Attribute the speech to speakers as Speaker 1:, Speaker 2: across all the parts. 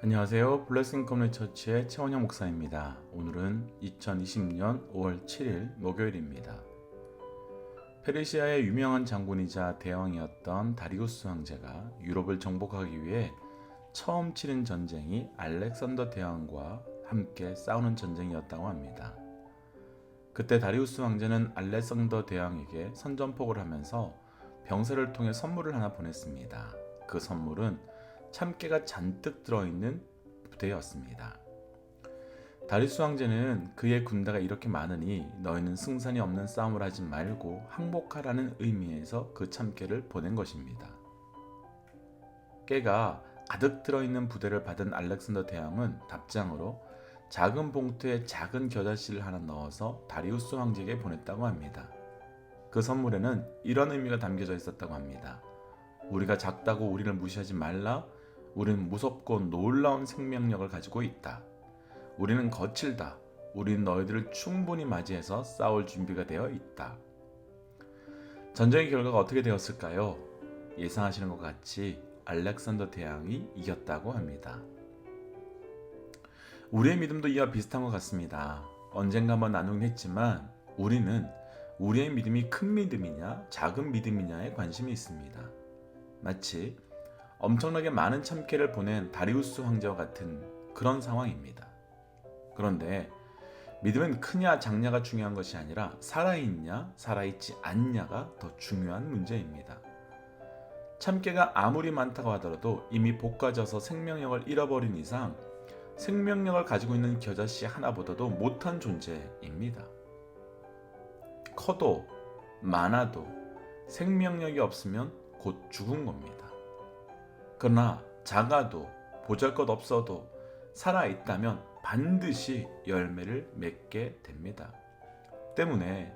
Speaker 1: 안녕하세요. 블레싱 커뮤니티 처치의 최원영 목사입니다. 오늘은 2020년 5월 7일 목요일입니다. 페르시아의 유명한 장군이자 대왕이었던 다리우스 황제가 유럽을 정복하기 위해 처음 치른 전쟁이 알렉산더 대왕과 함께 싸우는 전쟁이었다고 합니다. 그때 다리우스 황제는 알렉산더 대왕에게 선전포고를 하면서 병사를 통해 선물을 하나 보냈습니다. 그 선물은 참깨가 잔뜩 들어있는 부대였습니다. 다리우스 황제는 그의 군대가 이렇게 많으니 너희는 승산이 없는 싸움을 하지 말고 항복하라는 의미에서 그 참깨를 보낸 것입니다. 깨가 가득 들어있는 부대를 받은 알렉산더 대왕은 답장으로 작은 봉투에 작은 겨자씨를 하나 넣어서 다리우스 황제에게 보냈다고 합니다. 그 선물에는 이런 의미가 담겨져 있었다고 합니다. 우리가 작다고 우리를 무시하지 말라. 우리는 무섭고 놀라운 생명력을 가지고 있다. 우리는 거칠다. 우리는 너희들을 충분히 맞이해서 싸울 준비가 되어 있다. 전쟁의 결과가 어떻게 되었을까요? 예상하시는 것 같이 알렉산더 대왕이 이겼다고 합니다. 우리의 믿음도 이와 비슷한 것 같습니다. 언젠가 한번 나누긴 했지만 우리는 우리의 믿음이 큰 믿음이냐 작은 믿음이냐에 관심이 있습니다. 마치 엄청나게 많은 참깨를 보낸 다리우스 황제와 같은 그런 상황입니다. 그런데 믿음은 크냐 작냐가 중요한 것이 아니라 살아있냐 살아있지 않냐가 더 중요한 문제입니다. 참깨가 아무리 많다고 하더라도 이미 볶아져서 생명력을 잃어버린 이상 생명력을 가지고 있는 겨자씨 하나보다도 못한 존재입니다. 커도 많아도 생명력이 없으면 곧 죽은 겁니다. 그러나 작아도 보잘것없어도 살아있다면 반드시 열매를 맺게 됩니다. 때문에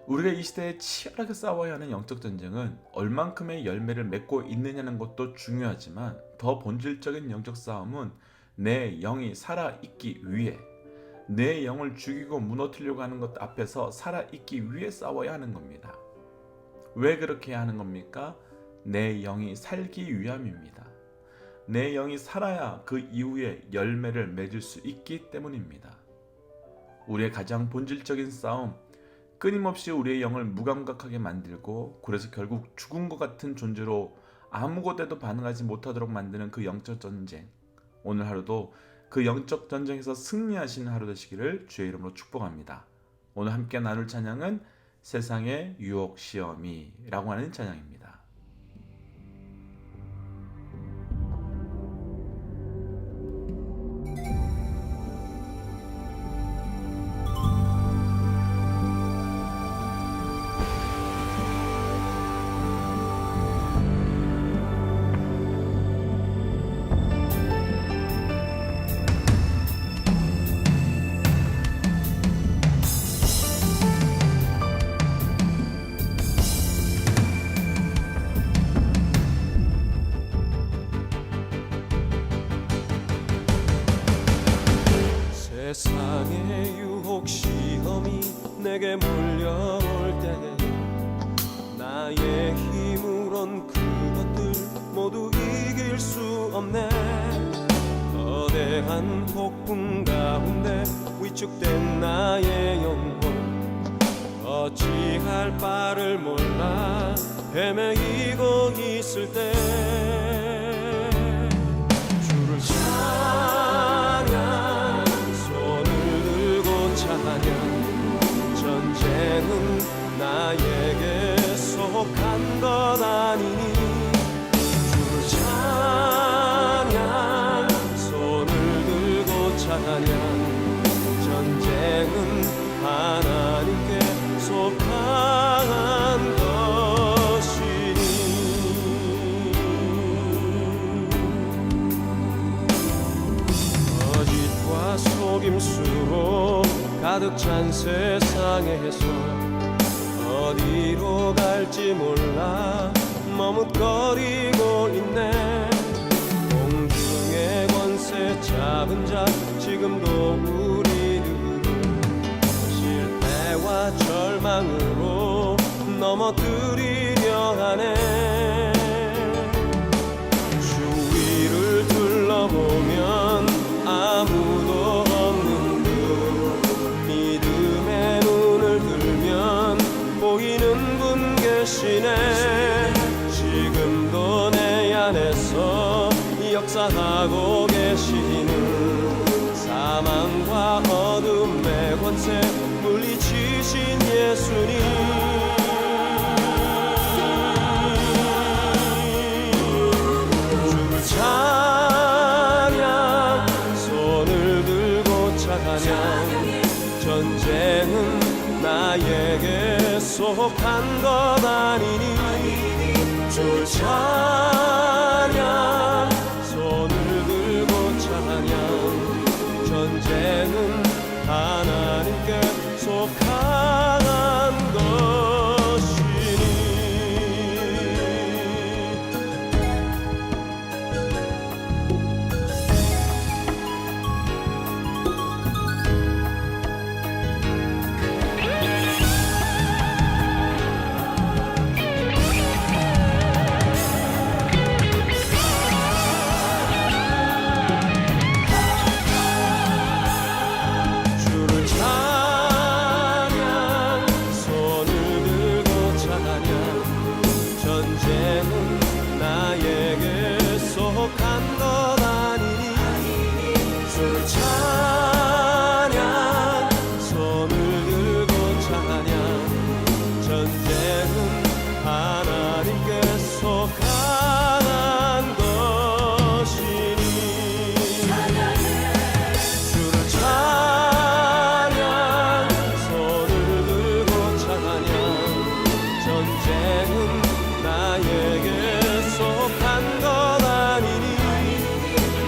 Speaker 1: 우리가 이 시대에 치열하게 싸워야 하는 영적 전쟁은 얼만큼의 열매를 맺고 있느냐는 것도 중요하지만 더 본질적인 영적 싸움은 내 영이 살아있기 위해 내 영을 죽이고 무너뜨리려고 하는 것 앞에서 살아있기 위해 싸워야 하는 겁니다. 왜 그렇게 해야 하는 겁니까? 내 영이 살기 위함입니다. 내 영이 살아야 그 이후에 열매를 맺을 수 있기 때문입니다. 우리의 가장 본질적인 싸움, 끊임없이 우리의 영을 무감각하게 만들고 그래서 결국 죽은 것 같은 존재로 아무것에도 반응하지 못하도록 만드는 그 영적 전쟁, 오늘 하루도 그 영적 전쟁에서 승리하시는 하루 되시기를 주의 이름으로 축복합니다. 오늘 함께 나눌 찬양은 세상의 유혹 시험이라고 하는 찬양입니다.
Speaker 2: 세상의 유혹 시험이 내게 몰려올 때에 나의 힘으론 그것들 모두 이길 수 없네. 거대한 폭풍 가운데 위축된 나의 영혼 어찌할 바를 몰라 헤매이고 있을 때 주를 찬양 전쟁은 나에게 속한 것 아니니 주를 찬양 손을 들고 찬양 전쟁은 하나님께 속한 것이니 거짓과 속임수로 가득 찬 세상에서 어디로 갈지 몰라 머뭇거리고 있네. 공중의 권세 잡은 자 지금도 우리들을 실패와 절망으로 넘어뜨리려 하네. 주위를 둘러보면 계시네. 지금도 내 안에서 역사하고 계시는 사망과 어둠의 권세 물리치신 예수님. 주를 찬양, 손을 들고 찬양. 전쟁은 나에게 속한 것 아니니. 주를 찬양, 손을 들고 찬양. 전쟁은 하나님께 속한 것이니. 주를 찬양, 손을 들고 찬양. 전쟁은 나에게 속한 것 아니니. 주를 찬양, 손을 들고 찬양. 전쟁은 하나님께 속한 것이니. 주를 찬양, 손을 들고 찬양. 전쟁은 나에게 속한 것 아니니.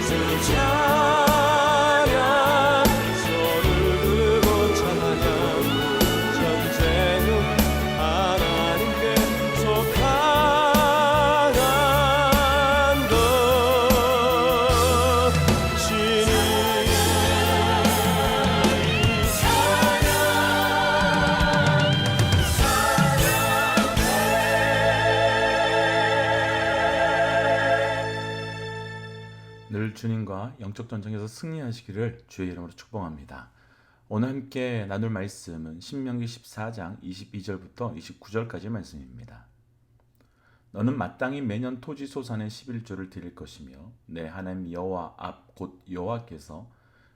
Speaker 2: 주를 찬양, 손을 들고 찬양. 전쟁은 하나님께 속한
Speaker 1: 늘 주님과 영적 전쟁에서 승리하시기를 주의 이름으로 축복합니다. 오늘 함께 나눌 말씀은 신명기 14장 22절부터 29절까지 말씀입니다. 너는 마땅히 매년 토지 소산의 11조를 드릴 것이며 내 하나님 여호와 앞 곧 여호와께서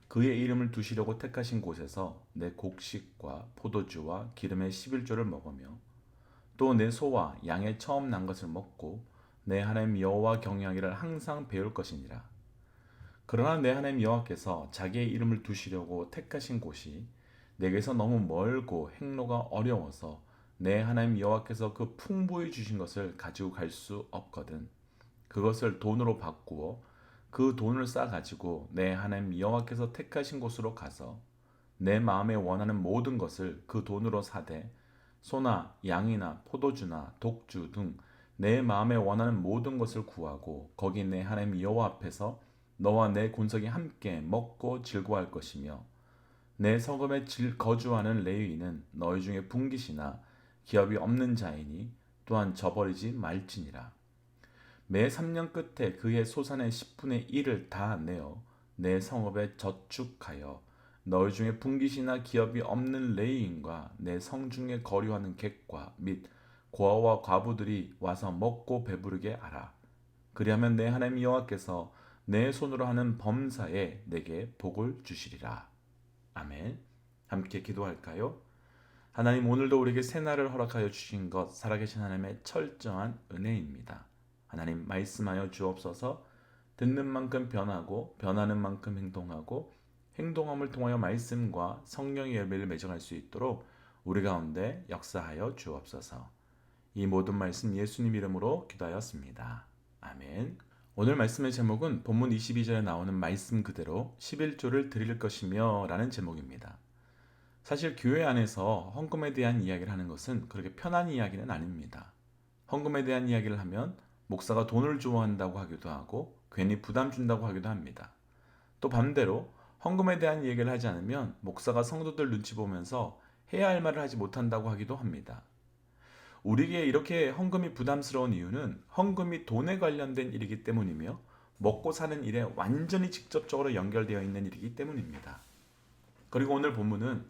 Speaker 1: 그의 이름을 두시려고 택하신 곳에서 내 곡식과 포도주와 기름의 11조를 먹으며 또 내 소와 양의 처음 난 것을 먹고 내 하나님 여호와 경외하기를 항상 배울 것이니라. 그러나 내 하나님 여호와께서 자기의 이름을 두시려고 택하신 곳이 내게서 너무 멀고 행로가 어려워서 내 하나님 여호와께서 그 풍부히 주신 것을 가지고 갈 수 없거든. 그것을 돈으로 바꾸어 그 돈을 싸 가지고 내 하나님 여호와께서 택하신 곳으로 가서 내 마음에 원하는 모든 것을 그 돈으로 사되 소나 양이나 포도주나 독주 등 내 마음에 원하는 모든 것을 구하고 거기 내 하나님 여호와 앞에서 너와 내 군석이 함께 먹고 즐거워할 것이며 내 성읍에 거주하는 레위인은 너희 중에 분깃이나 기업이 없는 자이니 또한 저버리지 말지니라. 매 3년 끝에 그의 소산의 10분의 1을 다 내어 내 성읍에 저축하여 너희 중에 분깃이나 기업이 없는 레위인과 내 성중에 거류하는 객과 및 고아와 과부들이 와서 먹고 배부르게 하라. 그리하면 내 하나님 여호와께서 내 손으로 하는 범사에 내게 복을 주시리라. 아멘. 함께 기도할까요? 하나님, 오늘도 우리에게 새날을 허락하여 주신 것 살아계신 하나님의 철저한 은혜입니다. 하나님, 말씀하여 주옵소서. 듣는 만큼 변하고 변하는 만큼 행동하고 행동함을 통하여 말씀과 성령의 열매를 맺어갈 수 있도록 우리 가운데 역사하여 주옵소서. 이 모든 말씀 예수님 이름으로 기도하였습니다. 아멘. 오늘 말씀의 제목은 본문 22절에 나오는 말씀 그대로 11조를 드릴 것이며 라는 제목입니다. 사실 교회 안에서 헌금에 대한 이야기를 하는 것은 그렇게 편한 이야기는 아닙니다. 헌금에 대한 이야기를 하면 목사가 돈을 좋아한다고 하기도 하고 괜히 부담 준다고 하기도 합니다. 또 반대로 헌금에 대한 얘기를 하지 않으면 목사가 성도들 눈치 보면서 해야 할 말을 하지 못한다고 하기도 합니다. 우리에게 이렇게 헌금이 부담스러운 이유는 헌금이 돈에 관련된 일이기 때문이며 먹고 사는 일에 완전히 직접적으로 연결되어 있는 일이기 때문입니다. 그리고 오늘 본문은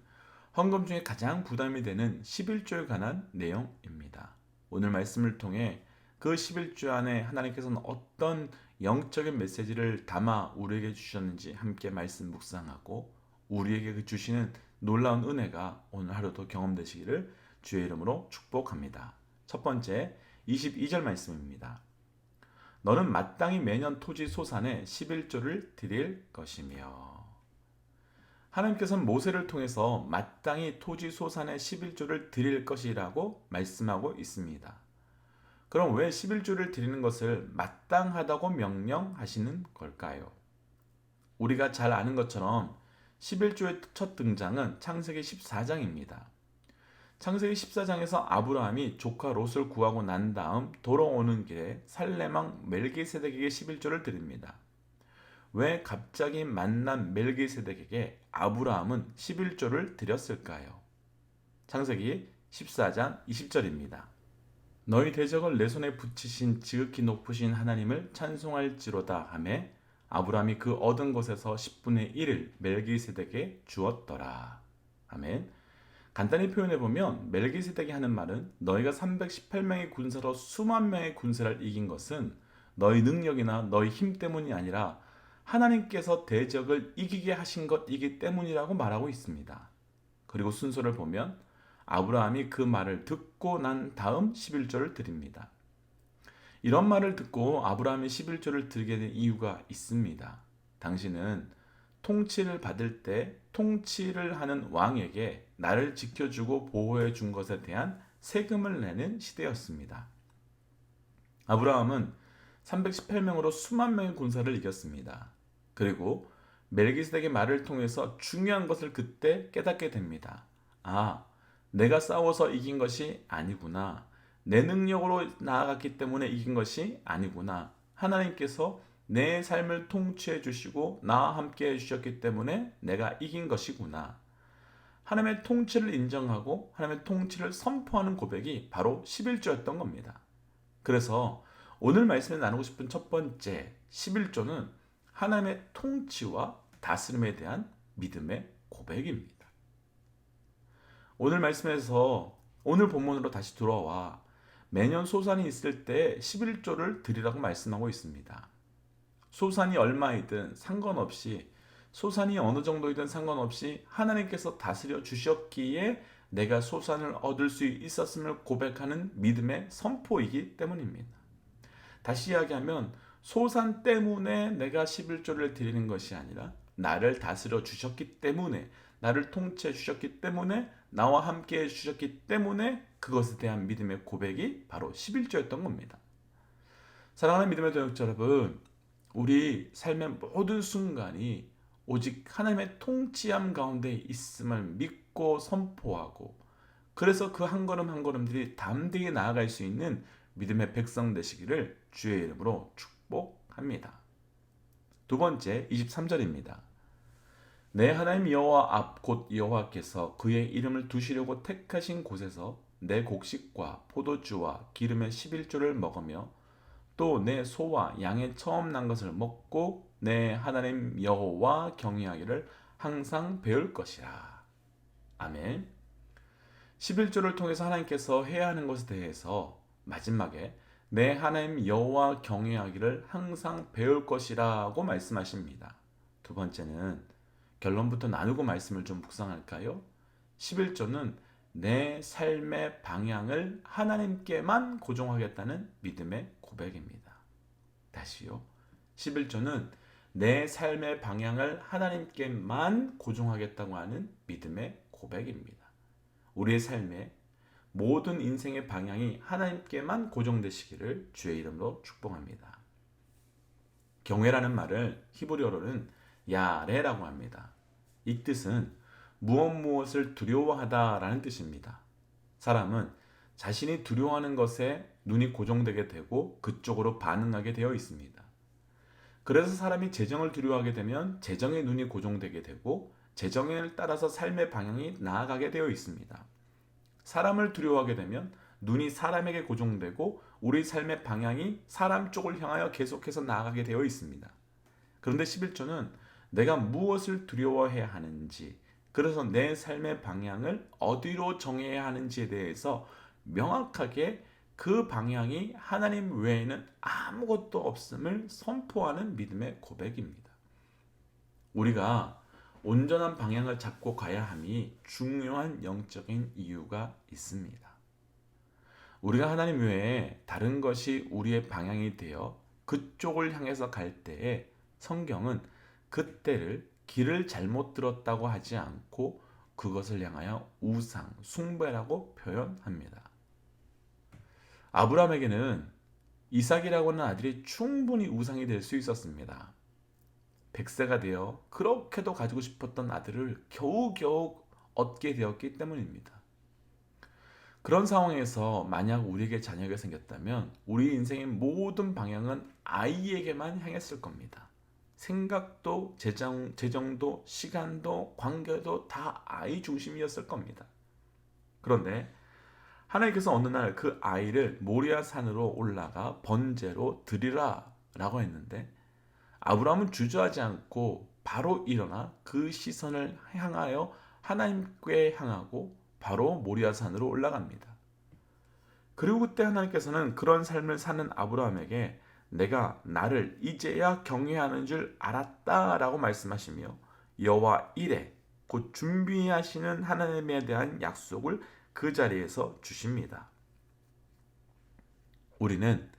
Speaker 1: 헌금 중에 가장 부담이 되는 11조에 관한 내용입니다. 오늘 말씀을 통해 그 11주 안에 하나님께서는 어떤 영적인 메시지를 담아 우리에게 주셨는지 함께 말씀 묵상하고 우리에게 그 주시는 놀라운 은혜가 오늘 하루도 경험되시기를 주의 이름으로 축복합니다. 첫 번째 22절 말씀입니다. 너는 마땅히 매년 토지 소산에 11조를 드릴 것이며. 하나님께서는 모세를 통해서 마땅히 토지 소산의 11조를 드릴 것이라고 말씀하고 있습니다. 그럼 왜 11조를 드리는 것을 마땅하다고 명령하시는 걸까요? 우리가 잘 아는 것처럼 11조의 첫 등장은 창세기 14장입니다. 창세기 14장에서 아브라함이 조카 롯을 구하고 난 다음 돌아오는 길에 살렘왕 멜기세덱에게 11조를 드립니다. 왜 갑자기 만난 멜기세덱에게 아브라함은 11조를 드렸을까요? 창세기 14장 20절입니다. 너희 대적을 내 손에 붙이신 지극히 높으신 하나님을 찬송할지로다 하매 아브라함이 그 얻은 것에서 10분의 1을 멜기세덱에게 주었더라. 아멘. 간단히 표현해보면 멜기세덱이 하는 말은 너희가 318명의 군사로 수만 명의 군사를 이긴 것은 너희 능력이나 너희 힘 때문이 아니라 하나님께서 대적을 이기게 하신 것이기 때문이라고 말하고 있습니다. 그리고 순서를 보면 아브라함이 그 말을 듣고 난 다음 11조를 드립니다. 이런 말을 듣고 아브라함이 11조를 드리게 된 이유가 있습니다. 당신은 통치를 받을 때 통치를 하는 왕에게 나를 지켜주고 보호해 준 것에 대한 세금을 내는 시대였습니다. 아브라함은 318명으로 수만 명의 군사를 이겼습니다. 그리고 멜기세덱의 말을 통해서 중요한 것을 그때 깨닫게 됩니다. 아, 내가 싸워서 이긴 것이 아니구나. 내 능력으로 나아갔기 때문에 이긴 것이 아니구나. 하나님께서 내 삶을 통치해 주시고 나와 함께 해주셨기 때문에 내가 이긴 것이구나. 하나님의 통치를 인정하고 하나님의 통치를 선포하는 고백이 바로 11조였던 겁니다. 그래서 오늘 말씀에 나누고 싶은 첫 번째 11조는 하나님의 통치와 다스림에 대한 믿음의 고백입니다. 오늘 말씀에서 오늘 본문으로 다시 돌아와 매년 소산이 있을 때 11조를 드리라고 말씀하고 있습니다. 소산이 얼마이든 상관없이 소산이 어느 정도이든 상관없이 하나님께서 다스려 주셨기에 내가 소산을 얻을 수 있었음을 고백하는 믿음의 선포이기 때문입니다. 다시 이야기하면 소산 때문에 내가 11조를 드리는 것이 아니라 나를 다스려 주셨기 때문에 나를 통치해 주셨기 때문에 나와 함께 해 주셨기 때문에 그것에 대한 믿음의 고백이 바로 11조였던 겁니다. 사랑하는 믿음의 동역자 여러분, 우리 삶의 모든 순간이 오직 하나님의 통치함 가운데 있음을 믿고 선포하고 그래서 그 한 걸음 한 걸음들이 담대히 나아갈 수 있는 믿음의 백성 되시기를 주의 이름으로 축복합니다. 두 번째 23절입니다. 내 하나님 여호와 앞 곧 여호와께서 그의 이름을 두시려고 택하신 곳에서 내 곡식과 포도주와 기름의 11조를 먹으며 또 내 소와 양의 처음 난 것을 먹고 내 하나님 여호와 경외하기를 항상 배울 것이라. 아멘. 11조를 통해서 하나님께서 해야 하는 것에 대해서 마지막에 내 하나님 여호와 경외하기를 항상 배울 것이라고 말씀하십니다. 두 번째는 결론부터 나누고 말씀을 좀 묵상할까요? 11조는 내 삶의 방향을 하나님께만 고정하겠다는 믿음의 고백입니다. 다시요. 11조는 내 삶의 방향을 하나님께만 고정하겠다고 하는 믿음의 고백입니다. 우리의 삶의 모든 인생의 방향이 하나님께만 고정되시기를 주의 이름으로 축복합니다. 경외라는 말을 히브리어로는 야레라고 합니다. 이 뜻은 무엇을 두려워하다라는 뜻입니다. 사람은 자신이 두려워하는 것에 눈이 고정되게 되고 그쪽으로 반응하게 되어 있습니다. 그래서 사람이 재정을 두려워하게 되면 재정의 눈이 고정되게 되고 재정을 따라서 삶의 방향이 나아가게 되어 있습니다. 사람을 두려워하게 되면 눈이 사람에게 고정되고 우리 삶의 방향이 사람 쪽을 향하여 계속해서 나아가게 되어 있습니다. 그런데 11조는 내가 무엇을 두려워해야 하는지, 그래서 내 삶의 방향을 어디로 정해야 하는지에 대해서 명확하게 그 방향이 하나님 외에는 아무것도 없음을 선포하는 믿음의 고백입니다. 우리가 온전한 방향을 잡고 가야 함이 중요한 영적인 이유가 있습니다. 우리가 하나님 외에 다른 것이 우리의 방향이 되어 그쪽을 향해서 갈 때에 성경은 그때를 길을 잘못 들었다고 하지 않고 그것을 향하여 우상, 숭배라고 표현합니다. 아브라함에게는 이삭이라고 하는 아들이 충분히 우상이 될 수 있었습니다. 100세가 되어 그렇게도 가지고 싶었던 아들을 겨우겨우 얻게 되었기 때문입니다. 그런 상황에서 만약 우리에게 자녀가 생겼다면 우리 인생의 모든 방향은 아이에게만 향했을 겁니다. 생각도, 재정도, 시간도, 관계도 다 아이 중심이었을 겁니다. 그런데 하나님께서 어느 날 그 아이를 모리아 산으로 올라가 번제로 드리라 라고 했는데 아브라함은 주저하지 않고 바로 일어나 그 시선을 향하여 하나님께 향하고 바로 모리아 산으로 올라갑니다. 그리고 그때 하나님께서는 그런 삶을 사는 아브라함에게 내가 나를 이제야 경외하는 줄 알았다 라고 말씀하시며 여호와 이레 곧 준비하시는 하나님에 대한 약속을 그 자리에서 주십니다. 우리는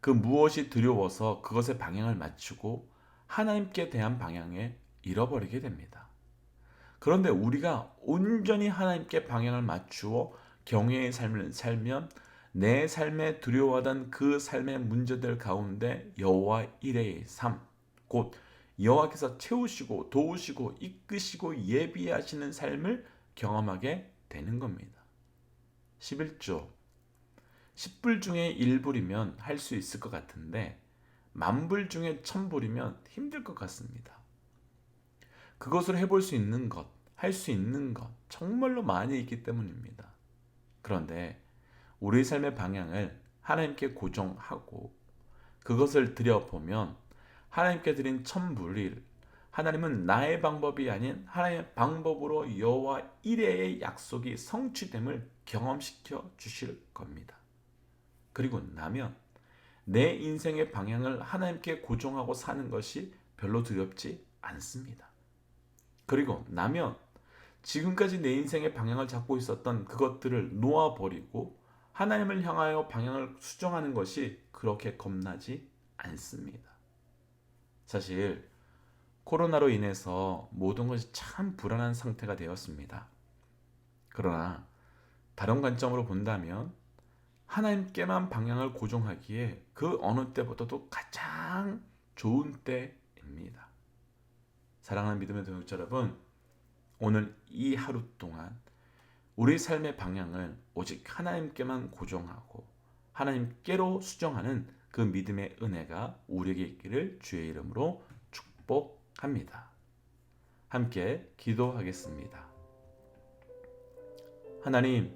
Speaker 1: 그 무엇이 두려워서 그것의 방향을 맞추고 하나님께 대한 방향에 잃어버리게 됩니다. 그런데 우리가 온전히 하나님께 방향을 맞추어 경외의 삶을 살면 내 삶에 두려워하던 그 삶의 문제들 가운데 여호와 이레의 삶, 곧 여호와께서 채우시고 도우시고 이끄시고 예비하시는 삶을 경험하게 되는 겁니다. 11조 10불 중에 1불이면 할 수 있을 것 같은데 10,000불 중에 1,000불이면 힘들 것 같습니다. 그것을 해볼 수 있는 것, 할 수 있는 것 정말로 많이 있기 때문입니다. 그런데 우리 삶의 방향을 하나님께 고정하고 그것을 드려보면 하나님께 드린 1,000불을 하나님은 나의 방법이 아닌 하나님의 방법으로 여호와 이레의 약속이 성취됨을 경험시켜 주실 겁니다. 그리고 나면 내 인생의 방향을 하나님께 고정하고 사는 것이 별로 두렵지 않습니다. 그리고 나면 지금까지 내 인생의 방향을 잡고 있었던 그것들을 놓아버리고 하나님을 향하여 방향을 수정하는 것이 그렇게 겁나지 않습니다. 사실 코로나로 인해서 모든 것이 참 불안한 상태가 되었습니다. 그러나 다른 관점으로 본다면 하나님께만 방향을 고정하기에 그 어느 때보다도 가장 좋은 때입니다. 사랑하는 믿음의 동역자 여러분, 오늘 이 하루 동안 우리 삶의 방향을 오직 하나님께만 고정하고 하나님께로 수정하는 그 믿음의 은혜가 우리에게 있기를 주의 이름으로 축복합니다. 함께 기도하겠습니다. 하나님,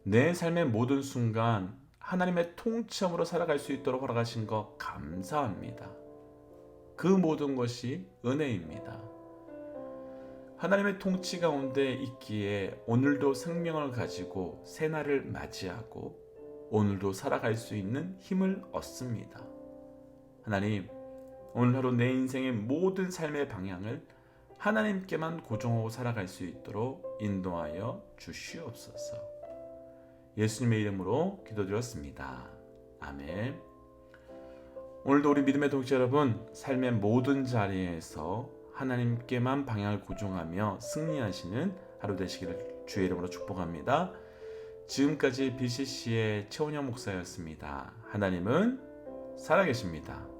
Speaker 1: 내 삶의 모든 순간 하나님의 통치함으로 살아갈 수 있도록 허락하신 것 감사합니다. 그 모든 것이 은혜입니다. 하나님의 통치 가운데 있기에 오늘도 생명을 가지고 새날을 맞이하고 오늘도 살아갈 수 있는 힘을 얻습니다. 하나님, 오늘 하루 내 인생의 모든 삶의 방향을 하나님께만 고정하고 살아갈 수 있도록 인도하여 주시옵소서. 예수님의 이름으로 기도드렸습니다. 아멘. 오늘도 우리 믿음의 동지 여러분, 삶의 모든 자리에서 하나님께만 방향을 고정하며 승리하시는 하루 되시기를 주의 이름으로 축복합니다. 지금까지 BCC의 최원영 목사였습니다. 하나님은 살아계십니다.